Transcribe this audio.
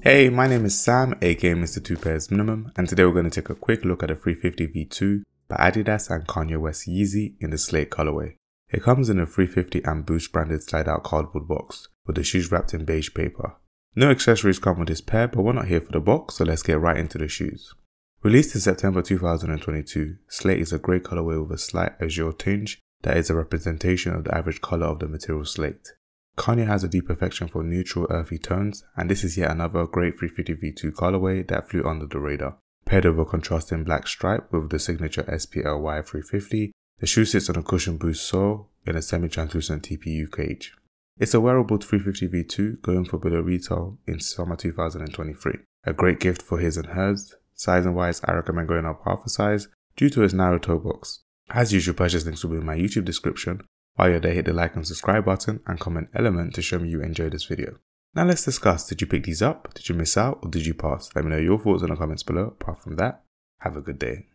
Hey, my name is Sam, aka Mr. Two Pairs Minimum, and today we're going to take a quick look at the 350 V2 by Adidas and Kanye West Yeezy in the Slate colorway. It comes in a 350 and Boost branded slide-out cardboard box, with the shoes wrapped in beige paper. No accessories come with this pair, but we're not here for the box, so let's get right into the shoes. Released in September 2022, Slate is a grey colorway with a slight azure tinge that is a representation of the average colour of the material slate. Kanye has a deep affection for neutral earthy tones, and this is yet another great 350 V2 colorway that flew under the radar. Paired with a contrasting black stripe with the signature SPLY 350, the shoe sits on a cushioned Boost sole in a semi-translucent TPU cage. It's a wearable 350 V2 going for below retail in summer 2023. A great gift for his and hers. Sizing wise, I recommend going up half a size due to its narrow toe box. As usual, purchase links will be in my YouTube description. While you're there, hit the like and subscribe button and comment element to show me you enjoyed this video. Now let's discuss, did you pick these up, did you miss out, or did you pass? Let me know your thoughts in the comments below. Apart from that, have a good day.